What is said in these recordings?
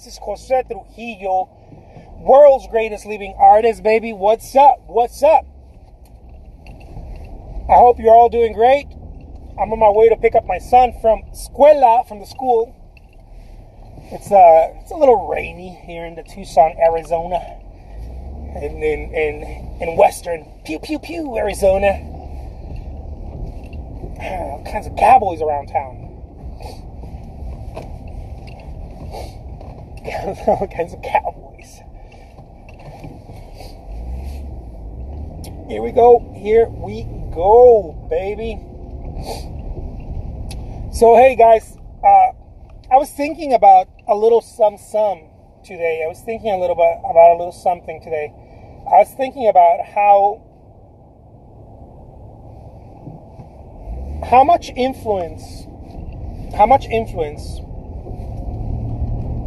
This is Jose Trujillo, world's greatest living artist, baby. What's up? What's up? I hope you're all doing great. I'm on my way to pick up my son from the school. It's a little rainy here in the Tucson, Arizona, and in western Arizona. All kinds of cowboys around town. All kinds of cowboys. Here we go, baby. So hey guys, I was thinking about a little some today. I was thinking a little bit about a little something today. I was thinking about how much influence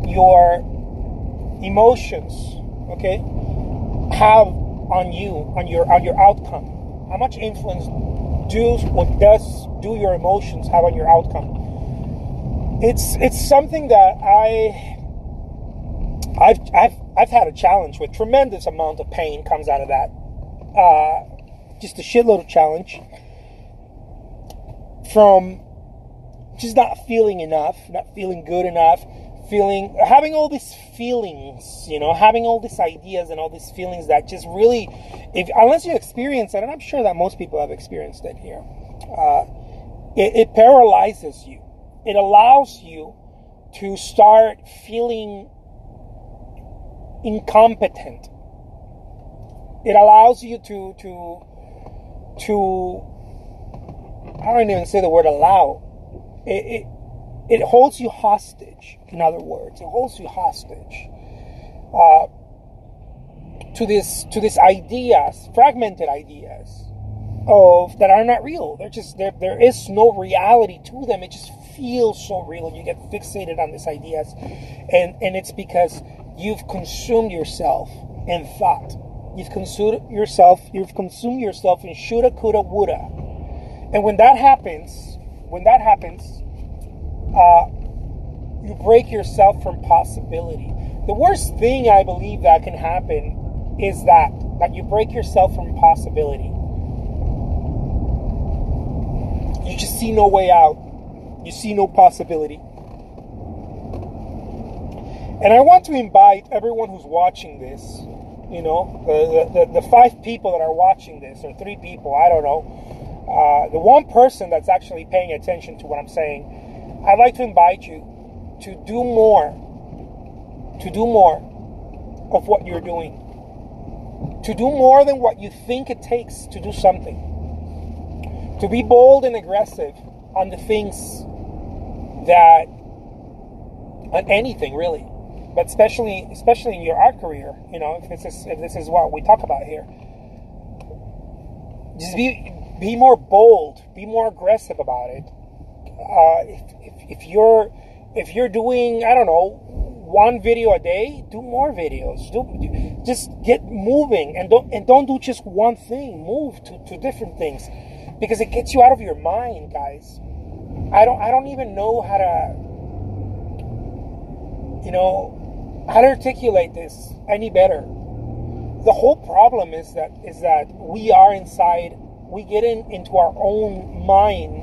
your emotions, okay, have on you, on your outcome. How much influence does your emotions have on your outcome? It's something that I've had a challenge with. Tremendous amount of pain comes out of that. Just a shitload of challenge from just not feeling enough, not feeling good enough, having all these feelings, having all these ideas and all these feelings that just really, unless you experience it, and I'm sure that most people have experienced it here, it paralyzes you. It allows you to start feeling incompetent. It allows you to I don't even say the word allow. It holds you hostage. In other words, it holds you hostage to these ideas, fragmented ideas that are not real. There is no reality to them. It just feels so real. You get fixated on these ideas, and it's because you've consumed yourself in thought. You've consumed yourself in shoulda, coulda, woulda. And when that happens, you break yourself from possibility. The worst thing I believe that can happen is that you break yourself from possibility. You just see no way out. You see no possibility. And I want to invite everyone who's watching this, the 5 people that are watching this, or 3 people, I don't know, the one person that's actually paying attention to what I'm saying, I'd like to invite you to do more of what you're doing, to do more than what you think it takes to do something, to be bold and aggressive on the things on anything really, but especially in your art career, if this is what we talk about here. Just be more bold, be more aggressive about it. If you're doing, I don't know, 1 video a day, do more videos. Just get moving, and don't do just one thing. Move to different things, because it gets you out of your mind, guys. I don't even know how to articulate this any better. The whole problem is that we are inside. We get into our own mind,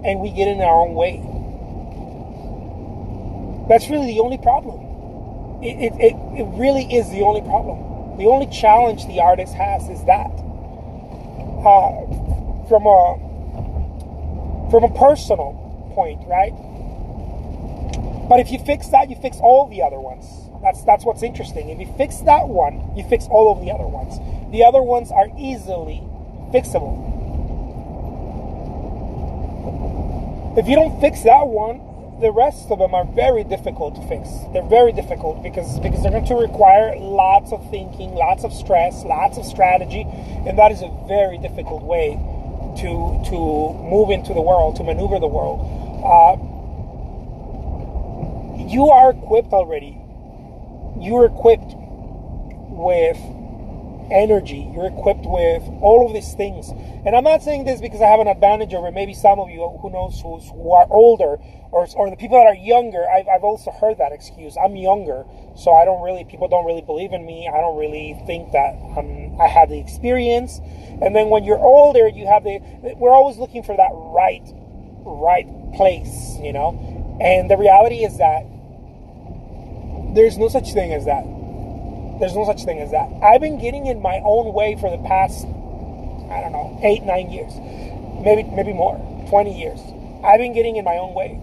and we get in our own way. That's really the only problem. It really is the only problem. The only challenge the artist has is that. From a personal point, right? But if you fix that, you fix all the other ones. That's what's interesting. If you fix that one, you fix all of the other ones. The other ones are easily fixable. If you don't fix that one, the rest of them are very difficult to fix. They're very difficult because they're going to require lots of thinking, lots of stress, lots of strategy, and that is a very difficult way to move into the world, to maneuver the world. You are equipped already. You are equipped with energy. You're equipped with all of these things. And I'm not saying this because I have an advantage over maybe some of you who knows who are older, or the people that are younger. I've also heard that excuse. I'm younger, so people don't really believe in me. I don't really think that I have the experience. And then when you're older, we're always looking for that right place, And the reality is that there's no such thing as that. There's no such thing as that. I've been getting in my own way for the past, 8, 9 years. Maybe more, 20 years. I've been getting in my own way.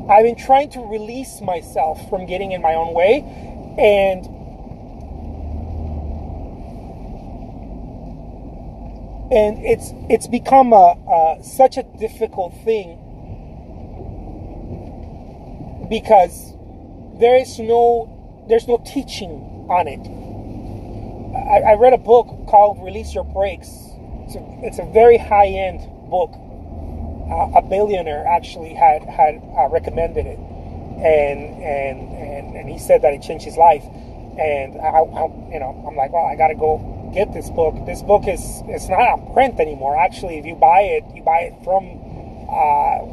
I've been trying to release myself from getting in my own way, and it's become such a difficult thing because there's no teaching on it. I read a book called Release Your Brakes. It's a very high-end book. A billionaire actually had recommended it, and he said that it changed his life. And I'm like, well, I gotta go get this book. This book it's not on print anymore. Actually, if you buy it from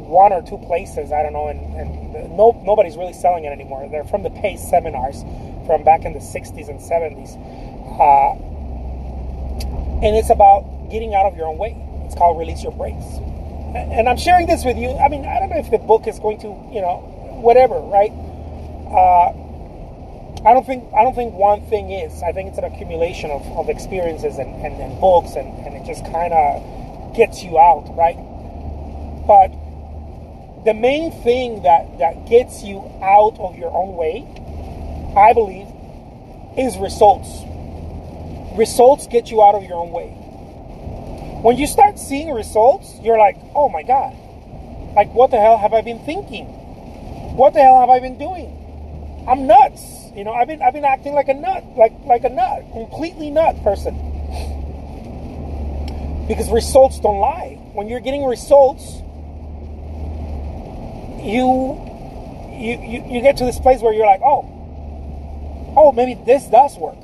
one or two places. I don't know, and nobody's really selling it anymore. They're from the PACE seminars from back in the 60s and 70s. And it's about getting out of your own way. It's called Release Your Brakes. And I'm sharing this with you. I mean, I don't know if the book is going to, whatever, right? I don't think one thing is. I think it's an accumulation of experiences and books, and it just kind of gets you out, right? But the main thing that gets you out of your own way, I believe, is results. Results get you out of your own way. When you start seeing results, you're like, oh my God, like what the hell have I been thinking? What the hell have I been doing? I'm nuts. I've been acting like a nut, like a nut, completely nut person. Because results don't lie. When you're getting results, you get to this place where you're like, oh, maybe this does work,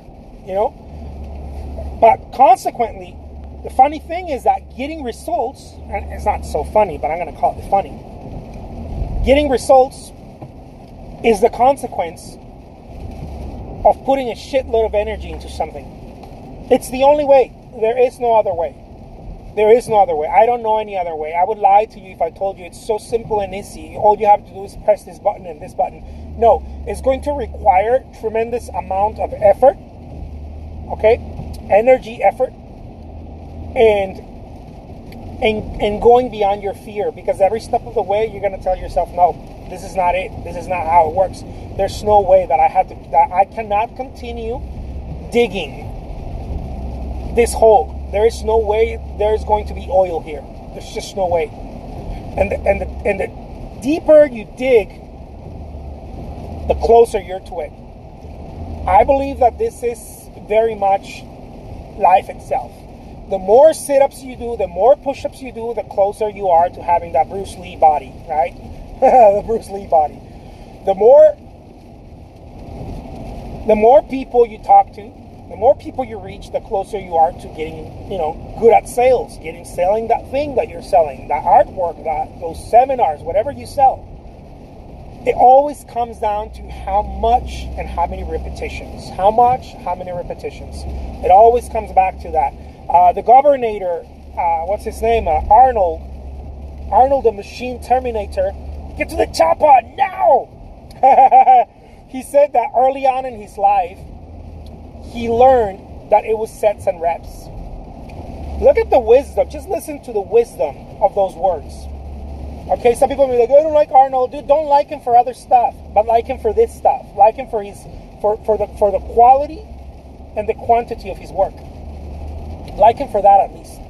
But consequently, the funny thing is that getting results, and it's not so funny, but I'm going to call it funny. Getting results is the consequence of putting a shitload of energy into something. It's the only way. There is no other way. There is no other way. I don't know any other way. I would lie to you if I told you it's so simple and easy. All you have to do is press this button and this button. No, it's going to require tremendous amount of effort. Okay? Energy, effort. And going beyond your fear, because every step of the way you're going to tell yourself, no, this is not it. This is not how it works. There's no way that I cannot continue digging this hole. There is no way there's going to be oil here. There's just no way. And the deeper you dig, the closer you're to it. I believe that this is very much life itself. The more sit-ups you do, the more push-ups you do, the closer you are to having that Bruce Lee body, right? The Bruce Lee body. The more people you talk to, the more people you reach, the closer you are to getting, good at sales, selling that thing that you're selling, that artwork, those seminars, whatever you sell. It always comes down to how much and how many repetitions. How much, how many repetitions. It always comes back to that. The governor, what's his name? Arnold the Machine Terminator. Get to the chopper now! He said that early on in his life, he learned that it was sets and reps. Look at the wisdom. Just listen to the wisdom of those words. Okay, some people will be like, I don't like Arnold. Dude, don't like him for other stuff, but like him for this stuff. Like him for the quality and the quantity of his work. Like him for that at least.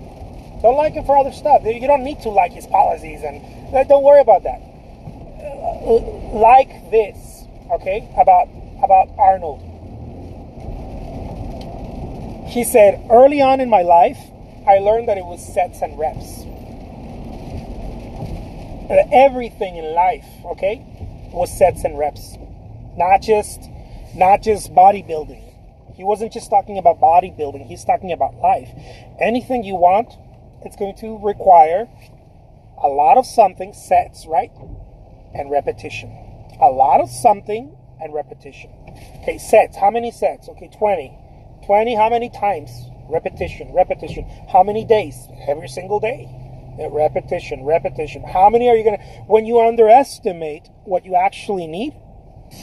Don't like him for other stuff. You don't need to like his policies, and don't worry about that. Like this, okay, about Arnold. He said, early on in my life, I learned that it was sets and reps. Everything in life, okay, was sets and reps. Not just bodybuilding. He wasn't just talking about bodybuilding. He's talking about life. Anything you want, it's going to require a lot of something, sets, right? And repetition. A lot of something and repetition. Okay, sets. How many sets? Okay, 20. 20, how many times? Repetition, repetition. How many days? Every single day. Repetition, repetition. How many are you going to... When you underestimate what you actually need,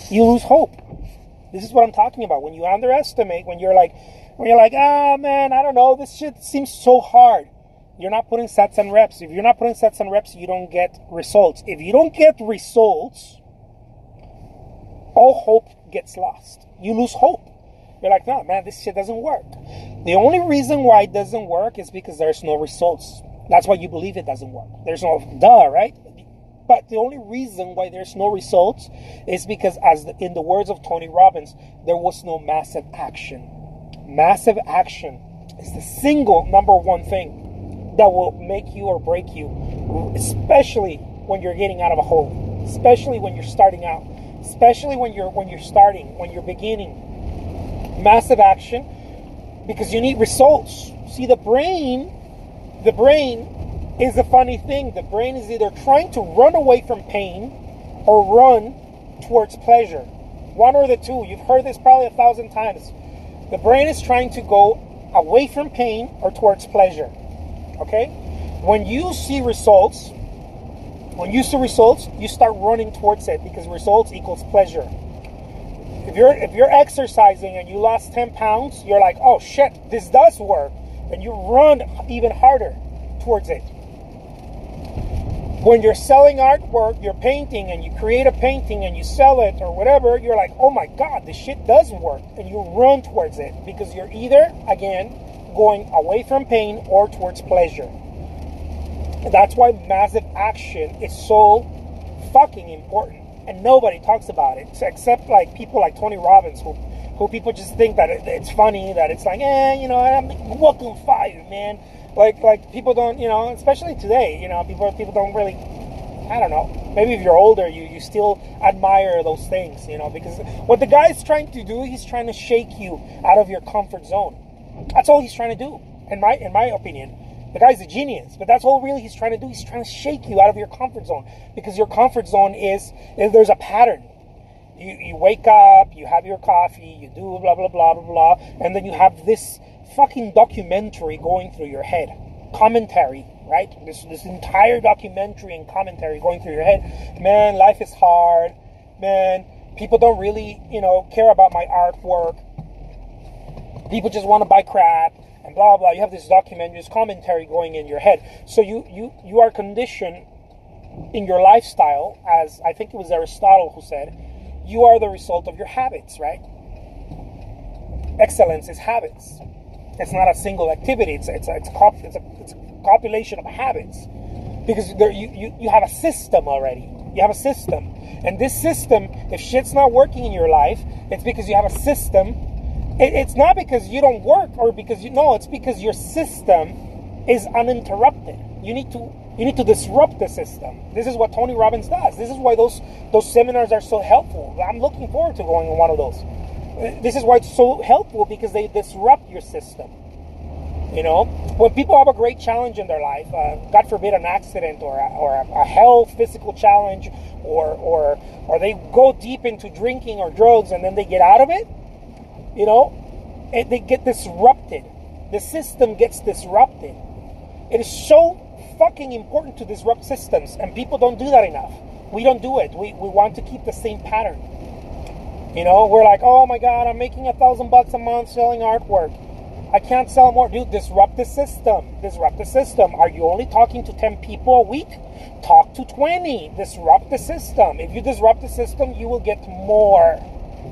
you lose hope. This is what I'm talking about. When you underestimate, when you're like, ah, man, I don't know, this shit seems so hard. You're not putting sets and reps. If you're not putting sets and reps, you don't get results. If you don't get results, all hope gets lost. You lose hope. You're like, no, man, this shit doesn't work. The only reason why it doesn't work is because there's no results. That's why you believe it doesn't work. There's no, right? But the only reason why there's no results is because, in the words of Tony Robbins, there was no massive action. Massive action is the single number one thing that will make you or break you, especially when you're getting out of a hole, especially when you're starting out, especially when you're beginning. Massive action, because you need results. See, the brain is a funny thing. The brain is either trying to run away from pain or run towards pleasure. One or the two. You've heard this probably 1,000 times. The brain is trying to go away from pain or towards pleasure. Okay? When you see results, you start running towards it because results equals pleasure. If you're exercising and you lost 10 pounds, you're like, oh shit, this does work. And you run even harder towards it. When you're selling artwork, you're painting and you create a painting and you sell it or whatever, you're like, oh my God, this shit does work. And you run towards it because you're either, again, going away from pain or towards pleasure. And that's why massive action is so fucking important. And nobody talks about it, except like people like Tony Robbins, who people just think that it's funny, that it's like, I'm walking fire, man. Like people don't, especially today, people don't really, I don't know. Maybe if you're older, you still admire those things, because what the guy's trying to do, he's trying to shake you out of your comfort zone. That's all he's trying to do, in my opinion. The guy's a genius, but that's all really he's trying to do. He's trying to shake you out of your comfort zone, because your comfort zone is there's a pattern. You wake up, you have your coffee, you do blah, blah, blah, blah, blah, and then you have this fucking documentary going through your head. Commentary, right? This entire documentary and commentary going through your head. Man, life is hard. Man, people don't really, care about my artwork. People just want to buy crap. And blah, blah. You have this documentary, this commentary going in your head. So you are conditioned in your lifestyle, as I think it was Aristotle who said, you are the result of your habits, right? Excellence is habits. It's not a single activity. It's a compilation of habits. Because you have a system already. You have a system. And this system, if shit's not working in your life, it's because you have a system. It's not because you don't work or because it's because your system is uninterrupted. You need to disrupt the system. This is what Tony Robbins does. This is why those seminars are so helpful. I'm looking forward to going on one of those. This is why it's so helpful, because they disrupt your system. When people have a great challenge in their life, God forbid an accident or a health physical challenge, or they go deep into drinking or drugs and then they get out of it, they get disrupted. The system gets disrupted. It is so fucking important to disrupt systems, and people don't do that enough. We don't do it. We want to keep the same pattern. We're like, oh my God, I'm making $1,000 a month selling artwork. I can't sell more. Dude, disrupt the system. Disrupt the system. Are you only talking to 10 people a week? Talk to 20. Disrupt the system. If you disrupt the system, you will get more.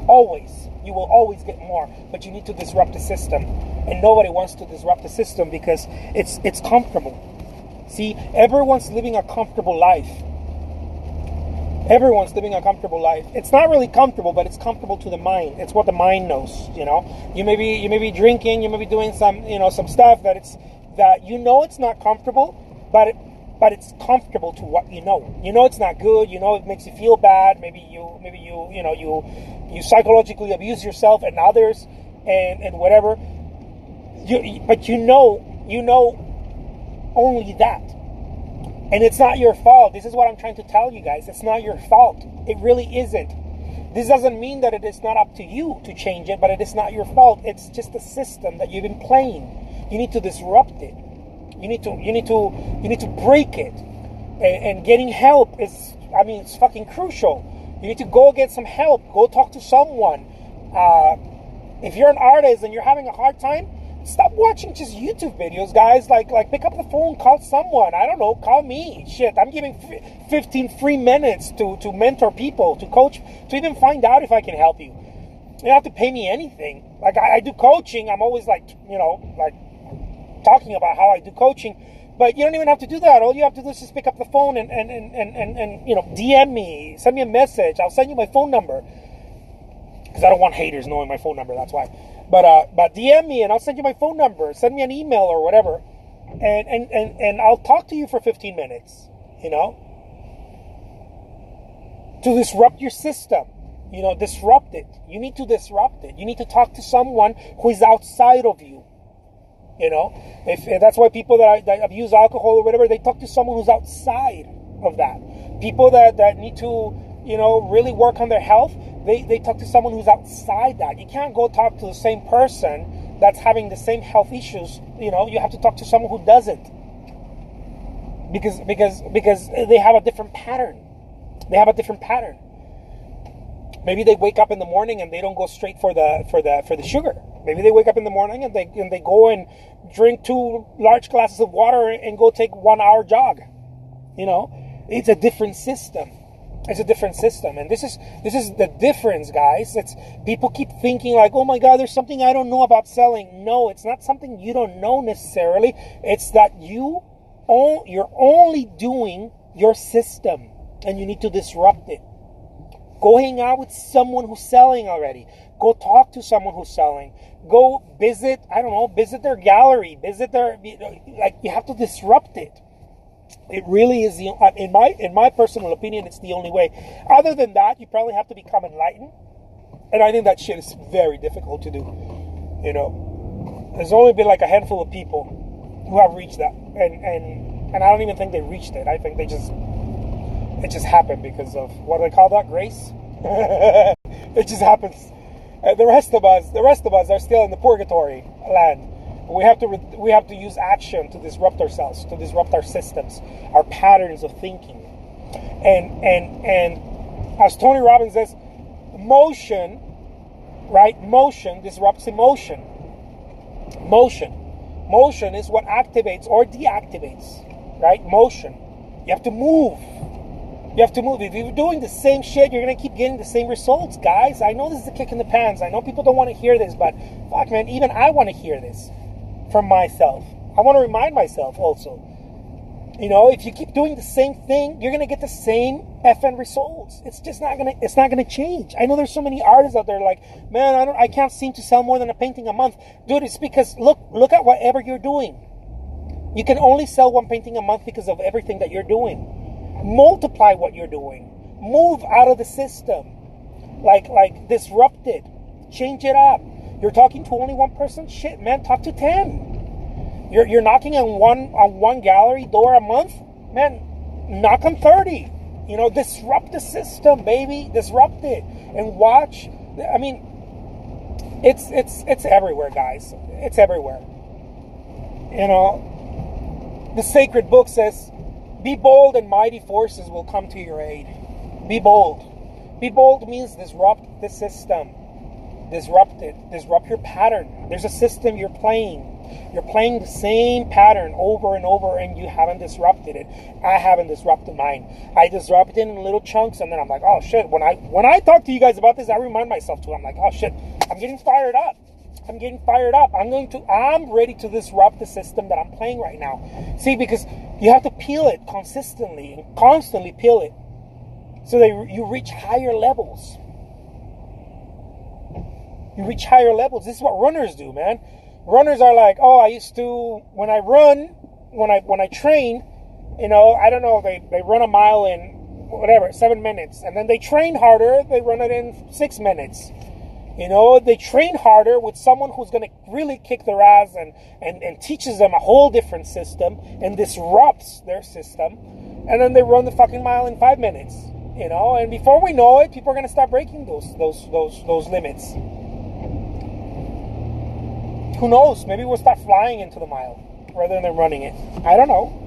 Always. You will always get more. But you need to disrupt the system. And nobody wants to disrupt the system because it's comfortable. See, everyone's living a comfortable life. Everyone's living a comfortable life. It's not really comfortable, but it's comfortable to the mind. It's what the mind knows, You may be drinking, you may be doing some stuff that it's not comfortable, but it's comfortable to what you know. It's not good, it makes you feel bad. Maybe you psychologically abuse yourself and others, and whatever. But you know only that. And it's not your fault. This is what I'm trying to tell you guys. It's not your fault. It really isn't. This doesn't mean that it is not up to you to change it, but it is not your fault. It's just a system that you've been playing. You need to disrupt it. You need to break it. And getting help is, it's fucking crucial. You need to go get some help. Go talk to someone. If you're an artist and you're having a hard time, stop watching just YouTube videos, guys. Like pick up the phone, call someone. I don't know, call me. Shit, I'm giving 15 free minutes to mentor people, to coach, to even find out if I can help you. You don't have to pay me anything. Like I do coaching. I'm always talking about how I do coaching. But you don't even have to do that. All you have to do is just pick up the phone and DM me, send me a message. I'll send you my phone number. Because I don't want haters knowing my phone number, that's why. But DM me and I'll send you my phone number. Send me an email or whatever. And I'll talk to you for 15 minutes, to disrupt your system. Disrupt it. You need to disrupt it. You need to talk to someone who is outside of you. If that's why people that abuse alcohol or whatever, they talk to someone who's outside of that. People that need to, really work on their health, they talk to someone who's outside that. You can't go talk to the same person that's having the same health issues. You have to talk to someone who doesn't. Because they have a different pattern. Maybe they wake up in the morning and they don't go straight for the sugar. Maybe they wake up in the morning and they go and drink 2 large glasses of water and go take 1 hour jog. It's a different system. And this is the difference, guys. It's people keep thinking like, oh my God, there's something I don't know about selling. No, it's not something you don't know necessarily. It's that you're only doing your system, and you need to disrupt it. Go hang out with someone who's selling already. Go talk to someone who's selling. Go visit their gallery, you have to disrupt it. It really is in my personal opinion, it's the only way. Other than that, you probably have to become enlightened. And I think that shit is very difficult to do. There's only been like a handful of people who have reached that. And I don't even think they reached it. I think it just happened because of, what do they call that? Grace? It just happens. The rest of us are still in the purgatory land. We have to use action to disrupt ourselves, to disrupt our systems, our patterns of thinking. And as Tony Robbins says, motion disrupts emotion. Motion is what activates or deactivates, right? Motion. You have to move. If you're doing the same shit, you're going to keep getting the same results, guys. I know this is a kick in the pants. I know people don't want to hear this, but fuck, man, even I want to hear this from myself. I want to remind myself also. If you keep doing the same thing, you're going to get the same effing results. It's not going to change. I know there's so many artists out there like, man, I can't seem to sell more than a painting a month. Dude, it's because look at whatever you're doing. You can only sell 1 painting a month because of everything that you're doing. Multiply what you're doing. Move out of the system. Like disrupt it. Change it up. You're talking to only 1 person? Shit, man, talk to 10. You're knocking on one gallery door a month? Man, knock on 30. Disrupt the system, baby. Disrupt it. And watch. I mean, it's everywhere, guys. It's everywhere. The sacred book says, be bold and mighty forces will come to your aid. Be bold. Be bold means disrupt the system. Disrupt it. Disrupt your pattern. There's a system you're playing. You're playing the same pattern over and over and you haven't disrupted it. I haven't disrupted mine. I disrupt it in little chunks and then I'm like, oh shit. When I talk to you guys about this, I remind myself too. I'm like, oh shit, I'm getting fired up. I'm ready to disrupt the system that I'm playing right now. See, because you have to peel it consistently and constantly peel it so that you reach higher levels. You reach higher levels. This is what runners do, man. Runners are like, oh, I used to, when I train, I don't know, they run a mile in, 7 minutes. And then they train harder, they run it in 6 minutes. You know, they train harder with someone who's going to really kick their ass and teaches them a whole different system and disrupts their system. And then they run the fucking mile in 5 minutes. You know, and before we know it, people are going to start breaking those limits. Who knows? Maybe we'll start flying into the mile rather than running it. I don't know.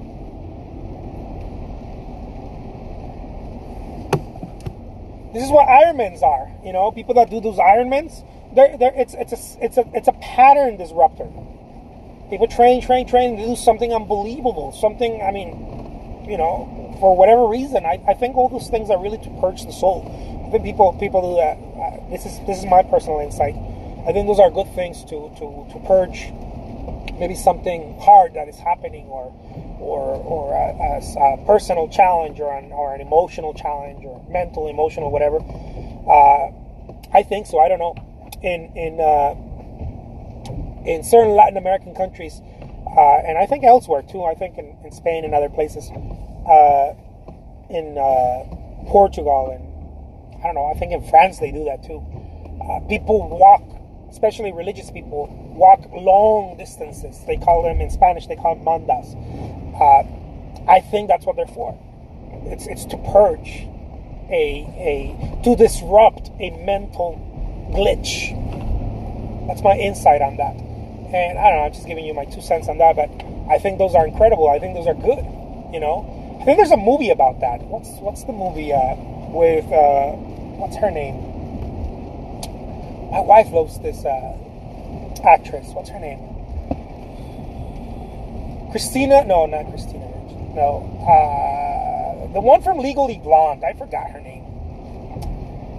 This is what Ironmans are. You know, people that do those Ironmans, it's a pattern disruptor. People train to do something unbelievable. Something, I mean, you know, for whatever reason. I think all those things are really to purge the soul. I think people do that. This is my personal insight. I think those are good things to purge maybe something hard that is happening, or a personal challenge, or an emotional challenge, or mental, emotional, whatever. I think so. I don't know. In certain Latin American countries, and I think elsewhere too. I think in Spain and other places, in Portugal, and I don't know. I think in France they do that too. People walk. Especially religious people, walk long distances. They call them, in Spanish, they call them mandas. I think that's what they're for. It's to purge, to disrupt a mental glitch. That's my insight on that. And I don't know, I'm just giving you my 2 cents on that, but I think those are incredible. I think those are good, you know. I think there's a movie about that. What's the movie with, what's her name? My wife loves this actress. What's her name? Christina? No, not Christina. No. The one from Legally Blonde. I forgot her name.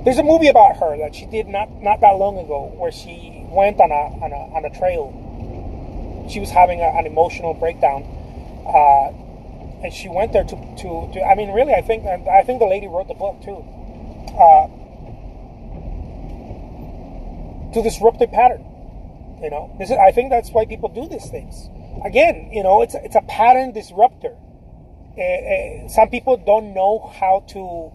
There's a movie about her that she did not that long ago, where she went on a trail. She was having an emotional breakdown, and she went there to. I mean, really, I think the lady wrote the book too. To disrupt a pattern, you know. I think that's why people do these things. Again, you know, it's a pattern disruptor. Some people don't know how to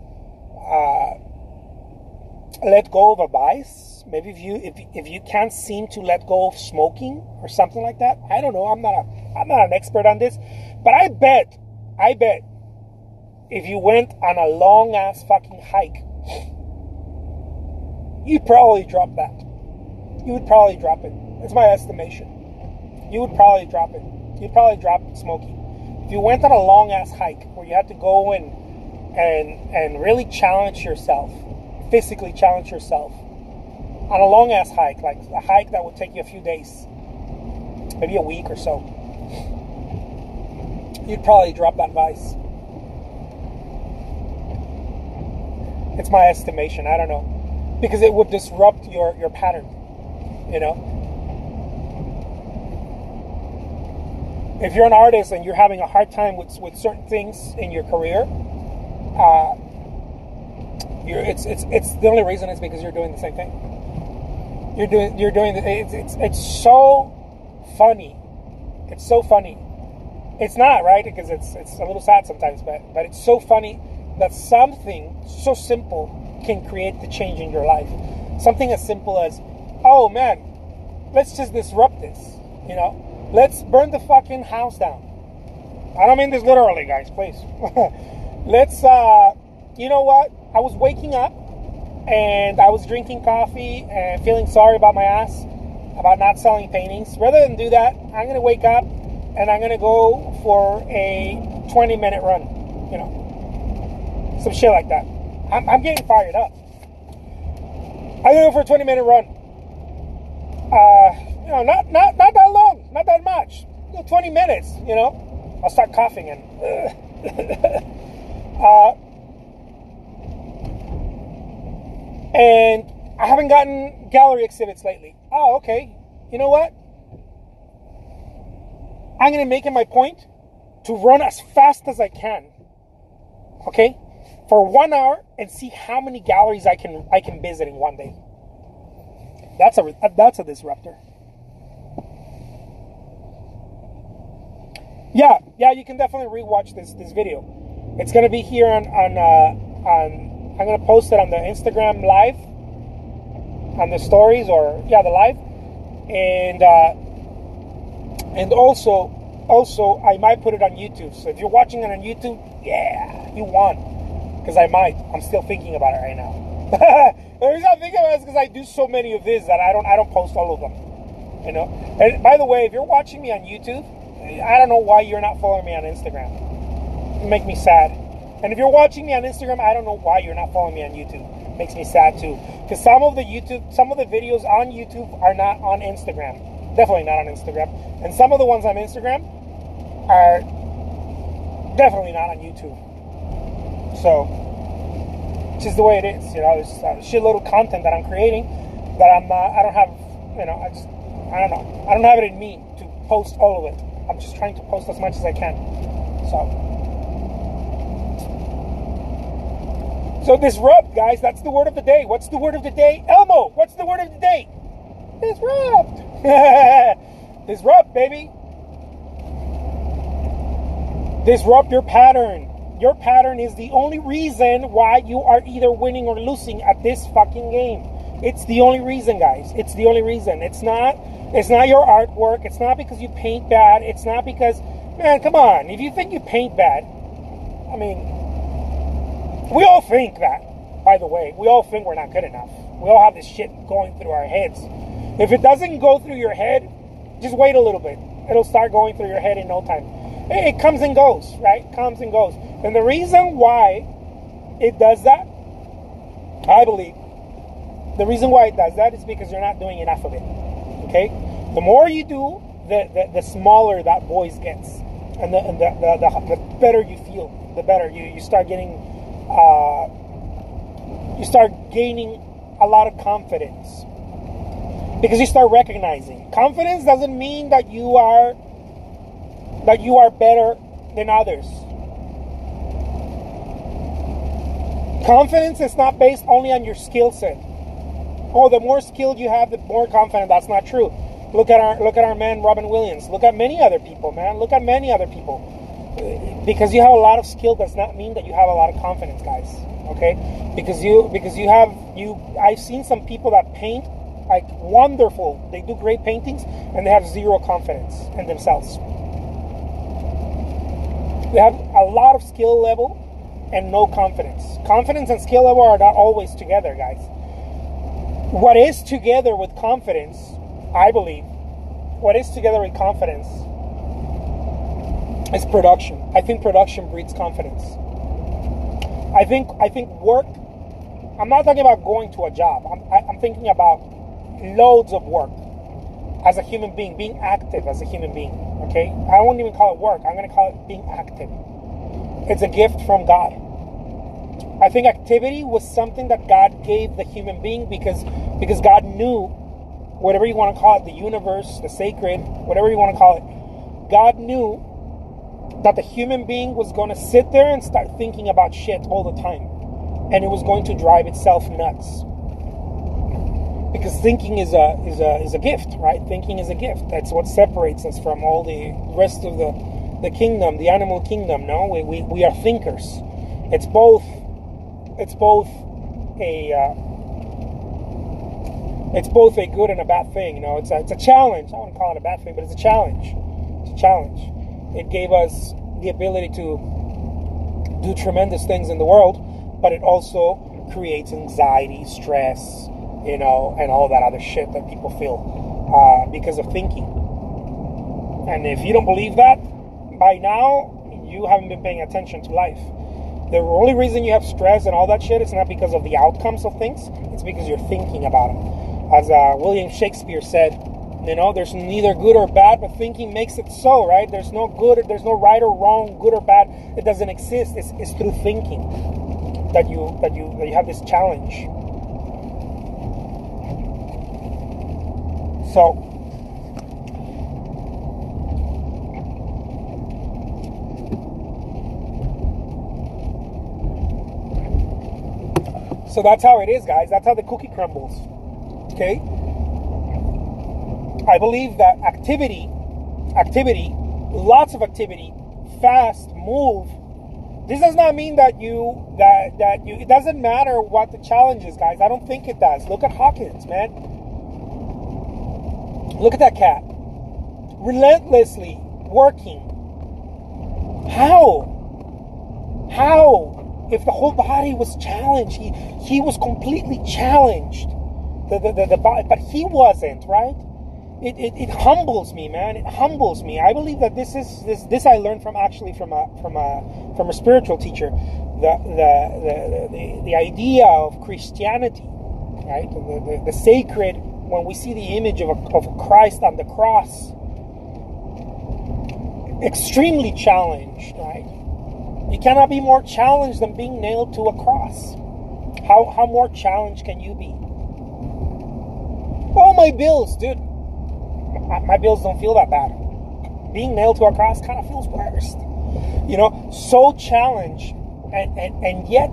let go of a vice. Maybe if you can't seem to let go of smoking or something like that. I don't know. I'm not an expert on this, but I bet if you went on a long ass fucking hike, you'd probably drop that. You would probably drop it. It's my estimation. You would probably drop it. You'd probably drop smoking. If you went on a long ass hike where you had to go and really challenge yourself, physically challenge yourself, on a long ass hike, like a hike that would take you a few days, maybe a week or so, you'd probably drop that vice. It's my estimation. I don't know, because it would disrupt your pattern. You know, if you're an artist and you're having a hard time with certain things in your career, it's the only reason is because you're doing the same thing. You're doing it's so funny. It's so funny. It's not, right? Because it's a little sad sometimes, but it's so funny that something so simple can create the change in your life. Something as simple as, oh man, let's just disrupt this, you know? Let's burn the fucking house down. I don't mean this literally, guys, please. Let's, you know what? I was waking up and I was drinking coffee and feeling sorry about my ass, about not selling paintings. Rather than do that, I'm going to wake up and I'm going to go for a 20-minute run, you know? Some shit like that. I'm getting fired up. I'm going to go for a 20-minute run. You know, not that long, not that much. 20 minutes, you know. I'll start coughing and and I haven't gotten gallery exhibits lately. Oh, okay. You know what? I'm gonna make it my point to run as fast as I can. Okay? For 1 hour and see how many galleries I can visit in one day. That's a disruptor. Yeah, you can definitely rewatch this video. It's gonna be here on I'm gonna post it on the Instagram live, on the stories, or the live, and also I might put it on YouTube. So if you're watching it on YouTube, yeah, you won, because I'm still thinking about it right now. The reason I'm thinking about it is because I do so many of this that I don't post all of them, you know. And by the way, if you're watching me on YouTube, I don't know why you're not following me on Instagram. It makes me sad. And if you're watching me on Instagram, I don't know why you're not following me on YouTube. It makes me sad too, because some of the videos on YouTube are not on Instagram. Definitely not on Instagram. And some of the ones on Instagram are definitely not on YouTube. So, it's just the way it is, you know. There's a shitload of content that I'm creating that I don't have, you know, I don't know. I don't have it in me to post all of it. I'm just trying to post as much as I can. So disrupt, guys. That's the word of the day. What's the word of the day? Elmo, what's the word of the day? Disrupt. Disrupt, baby. Disrupt your pattern. Your pattern is the only reason why you are either winning or losing at this fucking game. It's the only reason, guys. It's the only reason. It's not your artwork. It's not because you paint bad. It's not because, man, come on. If you think you paint bad, I mean, we all think that, by the way. We all think we're not good enough. We all have this shit going through our heads. If it doesn't go through your head, just wait a little bit. It'll start going through your head in no time. It comes and goes, right? Comes and goes. And the reason why it does that, I believe, the reason why it does that is because you're not doing enough of it. Okay? The more you do, the smaller that voice gets. And the better you feel. The better. You start getting, you start gaining a lot of confidence. Because you start recognizing. Confidence doesn't mean that you are better than others. Confidence is not based only on your skill set. Oh, the more skilled you have, the more confident. That's not true. Look at our man Robin Williams. Look at many other people, man. Look at many other people. Because you have a lot of skill does not mean that you have a lot of confidence, guys. Okay? Because I've seen some people that paint like wonderful. They do great paintings and they have zero confidence in themselves. They have a lot of skill level and no confidence. Confidence and skill level are not always together, guys. What is together with confidence, I believe, what is together with confidence is production. I think production breeds confidence. I think work, I'm not talking about going to a job. I'm thinking about loads of work as a human being, being active as a human being, okay? I won't even call it work. I'm going to call it being active. It's a gift from God. I think activity was something that God gave the human being because God knew, whatever you want to call it, the universe, the sacred, whatever you want to call it, God knew that the human being was going to sit there and start thinking about shit all the time. And it was going to drive itself nuts. Because thinking is a gift, right? Thinking is a gift. That's what separates us from all the rest of the kingdom, the animal kingdom. No, we are thinkers. It's both a good and a bad thing. You know, it's a challenge. I wouldn't call it a bad thing, but it's a challenge. It's a challenge. It gave us the ability to do tremendous things in the world, but it also creates anxiety, stress, you know, and all that other shit that people feel because of thinking. And if you don't believe that, by now, you haven't been paying attention to life. The only reason you have stress and all that shit is not because of the outcomes of things. It's because you're thinking about them. As William Shakespeare said, you know, there's neither good or bad, but thinking makes it so, right? There's no good, there's no right or wrong, good or bad. It doesn't exist. It's through thinking that you have this challenge. So that's how it is, guys. That's how the cookie crumbles. Okay? I believe that activity, lots of activity, fast, move, This does not mean that it doesn't matter what the challenge is, guys. I don't think it does. Look at Hawkins, man. Look at that cat. Relentlessly working. How? If the whole body was challenged, he was completely challenged. The body, but he wasn't, right? It humbles me, man. It humbles me. I believe that this I learned from a spiritual teacher. The idea of Christianity, right? The sacred, when we see the image of Christ on the cross, extremely challenged, right? You cannot be more challenged than being nailed to a cross. How more challenged can you be? Oh, my bills, dude. My bills don't feel that bad. Being nailed to a cross kind of feels worse. So challenged, and yet,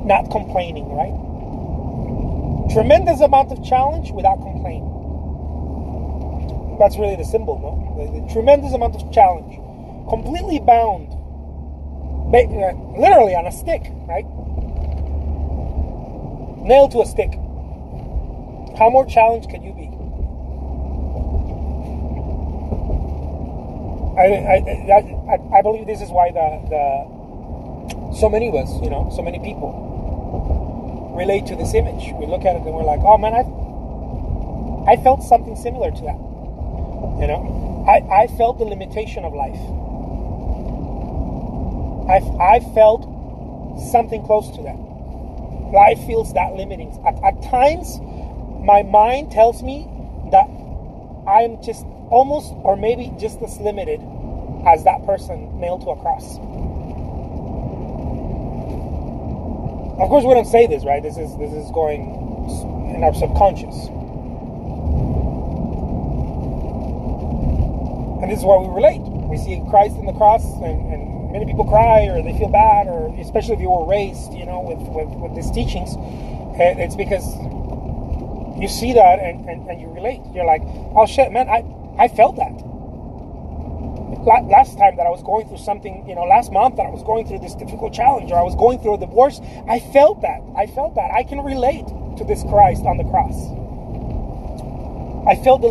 not complaining, right? Tremendous amount of challenge without complaining. That's really the symbol, no? The tremendous amount of challenge. Completely bound. Literally on a stick, right? Nailed to a stick. How more challenged can you be? I believe this is why so many of us, so many people relate to this image. We look at it and we're like, oh man, I felt something similar to that. I felt the limitation of life. I felt something close to that. Life feels that limiting. At times, my mind tells me that I'm just almost, or maybe just as limited as that person nailed to a cross. Of course, we don't say this, right? This is going in our subconscious. And this is why we relate. We see Christ in the cross, and many people cry, or they feel bad, or especially if you were raised, with these teachings. It's because you see that and you relate. You're like, oh shit, man, I felt that. Last time that I was going through something, last month that I was going through this difficult challenge, or I was going through a divorce, I felt that. I can relate to this Christ on the cross. I felt the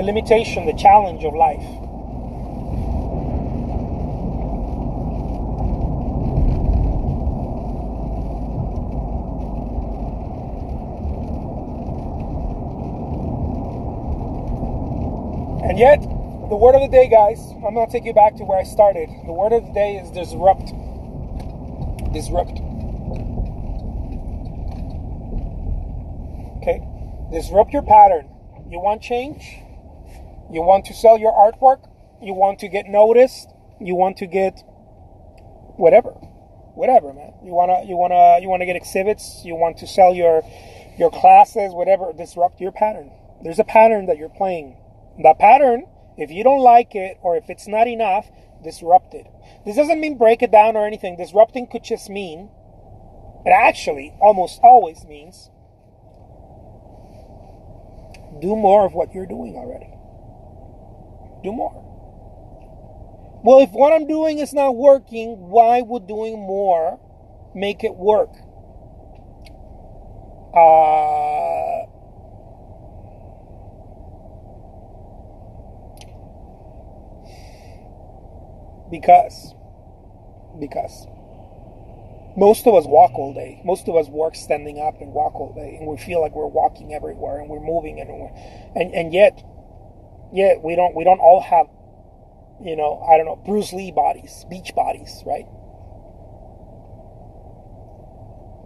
limitation, the challenge of life. And yet, the word of the day, guys, I'm going to take you back to where I started. The word of the day is disrupt. Disrupt. Okay? Disrupt your pattern. You want change? You want to sell your artwork? You want to get noticed? You want to get whatever, man. You want to get exhibits? You want to sell your classes? Whatever. Disrupt your pattern. There's a pattern that you're playing. That pattern, if you don't like it or if it's not enough, disrupt it. This doesn't mean break it down or anything. Disrupting could just mean, it actually almost always means, do more of what you're doing already. Do more. Well, if what I'm doing is not working, why would doing more make it work? Because most of us walk all day. Most of us work standing up and walk all day, and we feel like we're walking everywhere and we're moving everywhere, and yet we don't all have, Bruce Lee bodies, beach bodies, right?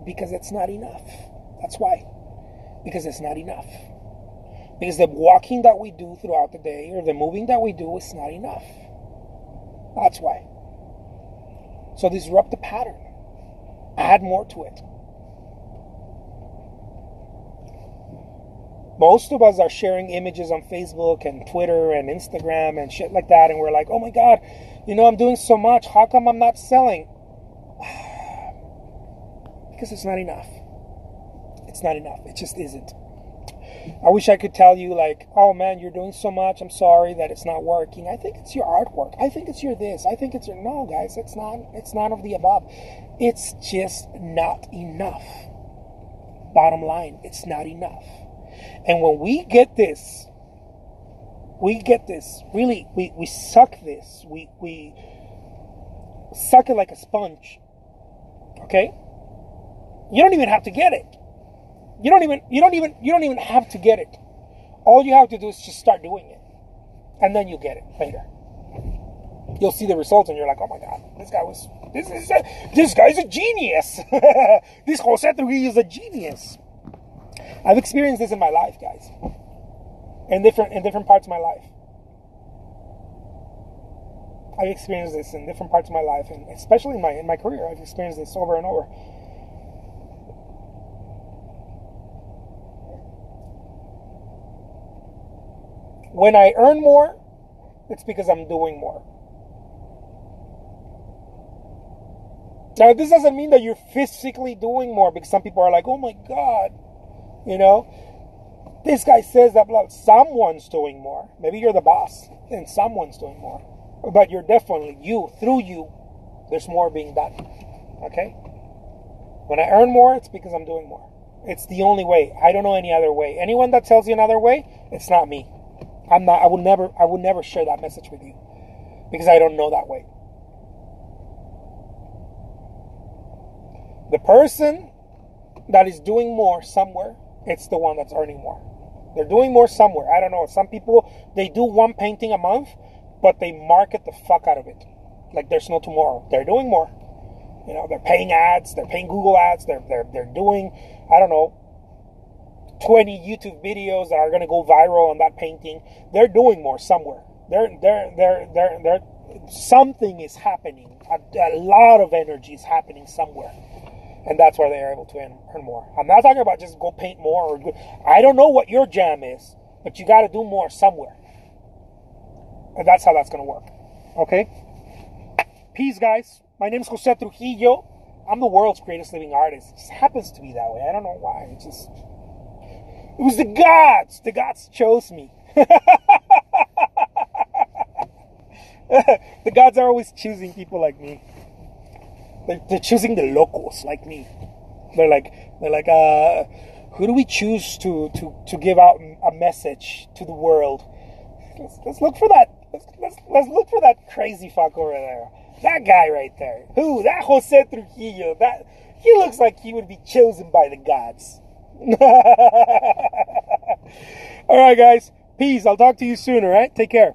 Because it's not enough. That's why. Because it's not enough. Because the walking that we do throughout the day, or the moving that we do, is not enough. That's why. So disrupt the pattern. Add more to it. Most of us are sharing images on Facebook and Twitter and Instagram and shit like that, and we're like, oh my God, I'm doing so much. How come I'm not selling? Because it's not enough. It's not enough. It just isn't. I wish I could tell you like, oh man, you're doing so much. I'm sorry that it's not working. I think it's your artwork. I think it's your this. I think it's your, no guys, it's not. It's none of the above. It's just not enough. Bottom line, it's not enough. And when we get this, really, we suck this. We suck it like a sponge. Okay? You don't even have to get it. You don't even have to get it. All you have to do is just start doing it. And then you'll get it later. You'll see the results and you're like, oh my God, this guy's a genius. This Jose Trujillo is a genius. I've experienced this in my life, guys. In different parts of my life. I've experienced this in different parts of my life, and especially in my career, I've experienced this over and over. When I earn more, it's because I'm doing more. Now, this doesn't mean that you're physically doing more, because some people are like, oh my God, this guy says that someone's doing more. Maybe you're the boss and someone's doing more. But you're definitely, through you, there's more being done. Okay? When I earn more, it's because I'm doing more. It's the only way. I don't know any other way. Anyone that tells you another way, it's not me. I would never share that message with you. Because I don't know that way. The person that is doing more somewhere, it's the one that's earning more. They're doing more somewhere. I don't know. Some people, they do one painting a month, but they market the fuck out of it. Like there's no tomorrow. They're doing more. They're paying ads. They're paying Google ads. They're doing, I don't know, 20 YouTube videos that are going to go viral on that painting. They're doing more somewhere. They're something is happening. A lot of energy is happening somewhere. And that's why they are able to earn more. I'm not talking about just go paint more. I don't know what your jam is, but you got to do more somewhere. And that's how that's going to work. Okay? Peace, guys. My name is Jose Trujillo. I'm the world's greatest living artist. It just happens to be that way. I don't know why. It was the gods. The gods chose me. The gods are always choosing people like me. They're choosing the locals like me. They're like, who do we choose to give out a message to the world? Let's look for that. Let's look for that crazy fuck over there. That guy right there. Who? That Jose Trujillo. He looks like he would be chosen by the gods. All right, guys. Peace. I'll talk to you soon. All right. Take care.